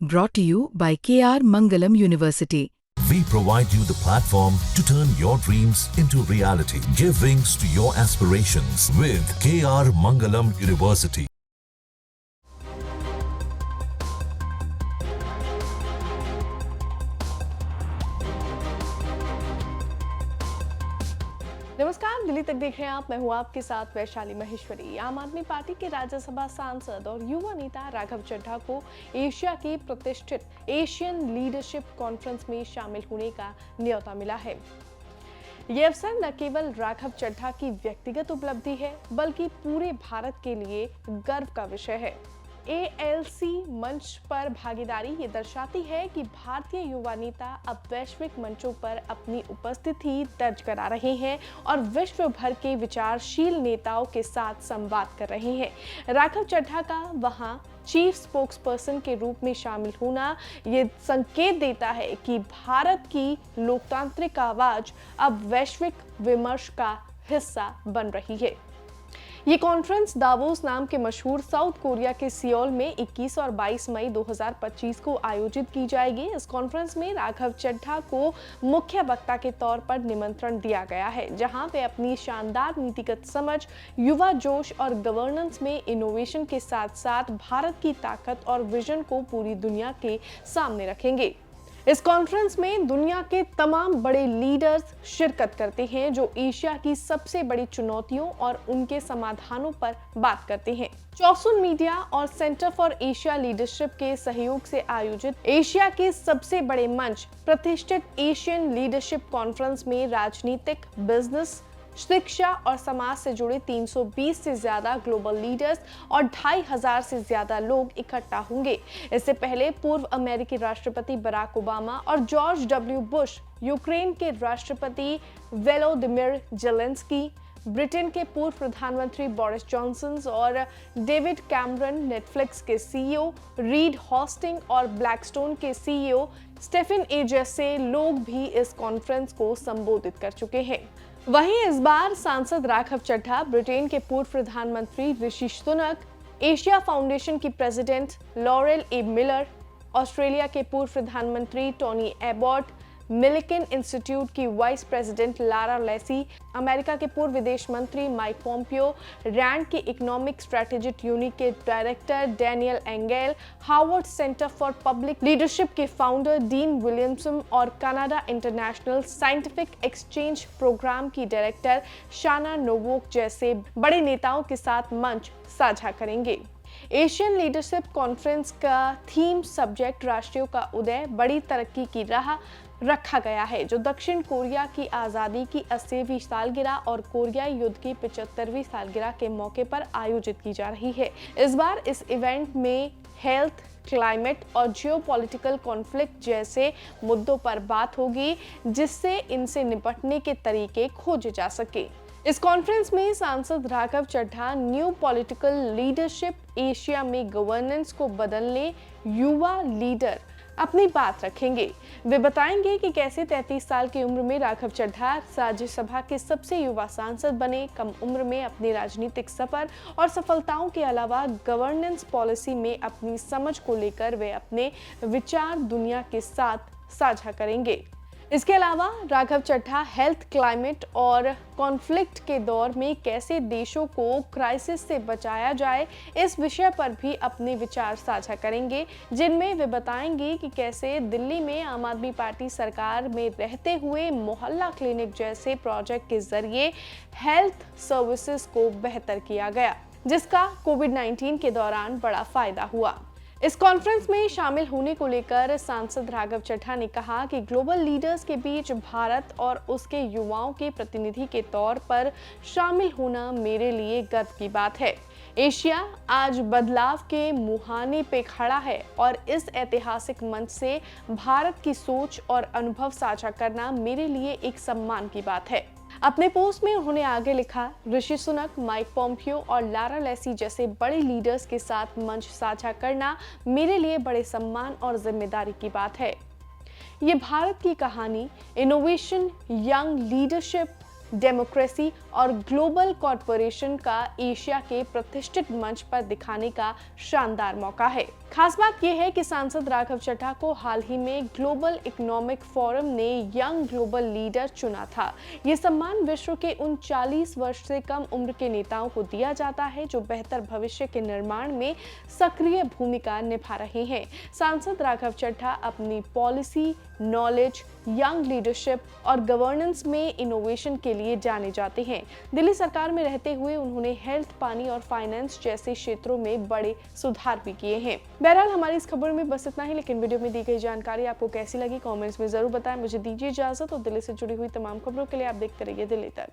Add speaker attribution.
Speaker 1: Brought to you by KR Mangalam University.
Speaker 2: We provide you the platform to turn your dreams into reality. Give wings to your aspirations with KR Mangalam University.
Speaker 3: नमस्कार, दिल्ली तक देख रहे हैं आप। मैं हूं आपके साथ वैशाली महेश्वरी। आम आदमी पार्टी के राज्यसभा सांसद और युवा नेता राघव चड्ढा को एशिया की प्रतिष्ठित एशियन लीडरशिप कॉन्फ्रेंस में शामिल होने का न्योता मिला है। ये अवसर न केवल राघव चड्ढा की व्यक्तिगत उपलब्धि है, बल्कि पूरे भारत के लिए गर्व का विषय है। ALC मंच पर भागीदारी ये दर्शाती है कि भारतीय युवा नेता अब वैश्विक मंचों पर अपनी उपस्थिति दर्ज करा रहे हैं और विश्व भर के विचारशील नेताओं के साथ संवाद कर रहे हैं। राघव चड्ढा का वहां चीफ स्पोक्सपर्सन के रूप में शामिल होना ये संकेत देता है कि भारत की लोकतांत्रिक आवाज अब वैश्विक विमर्श का हिस्सा बन रही है। ये कॉन्फ्रेंस दावोस नाम के मशहूर साउथ कोरिया के सियोल में 21 और 22 मई 2025 को आयोजित की जाएगी। इस कॉन्फ्रेंस में राघव चड्ढा को मुख्य वक्ता के तौर पर निमंत्रण दिया गया है, जहां वे अपनी शानदार नीतिगत समझ, युवा जोश और गवर्नेंस में इनोवेशन के साथ साथ भारत की ताकत और विजन को पूरी दुनिया के सामने रखेंगे। इस कॉन्फ्रेंस में दुनिया के तमाम बड़े लीडर्स शिरकत करते हैं, जो एशिया की सबसे बड़ी चुनौतियों और उनके समाधानों पर बात करते हैं। चौसुन मीडिया और सेंटर फॉर एशिया लीडरशिप के सहयोग से आयोजित एशिया के सबसे बड़े मंच प्रतिष्ठित एशियन लीडरशिप कॉन्फ्रेंस में राजनीतिक, बिजनेस, शिक्षा और समाज से जुड़े 320 से ज्यादा ग्लोबल लीडर्स और 2500 से ज्यादा लोग इकट्ठा होंगे। इससे पहले पूर्व अमेरिकी राष्ट्रपति बराक ओबामा और जॉर्ज डब्ल्यू बुश, यूक्रेन के राष्ट्रपति वोलोदिमिर जेलेंस्की, ब्रिटेन के पूर्व प्रधानमंत्री बोरिस जॉनसन और डेविड कैमरन, नेटफ्लिक्स के CEO रीड हॉस्टिंग और ब्लैकस्टोन के CEO स्टेफन ए जैसे लोग भी इस कॉन्फ्रेंस को संबोधित कर चुके हैं। वहीं इस बार सांसद राघव चड्ढा, ब्रिटेन के पूर्व प्रधानमंत्री ऋषि सुनक, एशिया फाउंडेशन की president Laurel A Miller, Australia के पूर्व प्रधानमंत्री टोनी एबॉट, मिलिकन इंस्टीट्यूट की vice president Lara Lacey, America के पूर्व विदेश मंत्री माइक पोम्पियो, रैंड के इकोनॉमिक स्ट्रेटेजिक यूनिट के director Daniel Engel, Harvard Center for Public Leadership के फाउंडर डीन विलियमसन और Canada International Scientific Exchange Program की डायरेक्टर शाना नोवोक जैसे बड़े नेताओं के साथ मंच साझा करेंगे। एशियन लीडरशिप कॉन्फ्रेंस का थीम सब्जेक्ट राष्ट्रों का उदय, बड़ी तरक्की की राह रखा गया है, जो दक्षिण कोरिया की आज़ादी की 80वीं सालगिरह और कोरियाई युद्ध की 75वीं सालगिरह के मौके पर आयोजित की जा रही है। इस बार इस इवेंट में हेल्थ, क्लाइमेट और जियोपॉलिटिकल कॉन्फ्लिक्ट जैसे मुद्दों पर बात होगी, जिससे इनसे निपटने के तरीके खोजे जा सके। इस कॉन्फ्रेंस में सांसद Raghav Chadha new political leadership, Asia में गवर्नेंस को बदलने, युवा लीडर अपनी बात रखेंगे। वे बताएंगे कि कैसे 33 साल की उम्र में राघव चड्ढा राज्यसभा के सबसे युवा सांसद बने, कम उम्र में अपनी राजनीतिक सफर और सफलताओं के अलावा गवर्नेंस पॉलिसी में अपनी समझ को लेकर वे अपने विचार दुनिया के साथ साझा करेंगे। इसके अलावा राघव चड्ढा हेल्थ, क्लाइमेट और कॉन्फ्लिक्ट के दौर में कैसे देशों को क्राइसिस से बचाया जाए, इस विषय पर भी अपने विचार साझा करेंगे, जिनमें वे बताएंगे कि कैसे दिल्ली में आम आदमी पार्टी सरकार में रहते हुए मोहल्ला क्लिनिक जैसे प्रोजेक्ट के जरिए हेल्थ सर्विसेज को बेहतर किया गया, जिसका कोविड-19 के दौरान बड़ा फायदा हुआ। इस कॉन्फ्रेंस में शामिल होने को लेकर सांसद राघव चड्ढा ने कहा कि ग्लोबल लीडर्स के बीच भारत और उसके युवाओं के प्रतिनिधि के तौर पर शामिल होना मेरे लिए गर्व की बात है। एशिया आज बदलाव के मुहाने पे खड़ा है और इस ऐतिहासिक मंच से भारत की सोच और अनुभव साझा करना मेरे लिए एक सम्मान की बात है। अपने पोस्ट में उन्होंने आगे लिखा, ऋषि सुनक, माइक पोम्पियो और लारा लेसी जैसे बड़े लीडर्स के साथ मंच साझा करना मेरे लिए बड़े सम्मान और जिम्मेदारी की बात है। ये भारत की कहानी इनोवेशन, यंग लीडरशिप, डेमोक्रेसी और ग्लोबल कॉरपोरेशन का एशिया के प्रतिष्ठित मंच पर दिखाने का शानदार मौका है। खास बात यह है कि सांसद राघव चड्ढा को हाल ही में ग्लोबल इकोनॉमिक फोरम ने यंग ग्लोबल लीडर चुना था। ये सम्मान विश्व के उन 40 वर्ष से कम उम्र के नेताओं को दिया जाता है जो बेहतर भविष्य के निर्माण में सक्रिय भूमिका निभा रहे हैं। सांसद राघव चड्ढा अपनी पॉलिसी, नॉलेज, यंग लीडरशिप और गवर्नेंस में इनोवेशन के लिए जाने जाते हैं। दिल्ली सरकार में रहते हुए उन्होंने हेल्थ, पानी और फाइनेंस जैसे क्षेत्रों में बड़े सुधार भी किए हैं। बहरहाल हमारी इस खबर में बस इतना ही, लेकिन वीडियो में दी गई जानकारी आपको कैसी लगी कमेंट्स में जरूर बताएं। मुझे दीजिए इजाजत और दिल्ली से जुड़ी हुई तमाम खबरों के लिए आप देखते रहिए दिल्ली तक।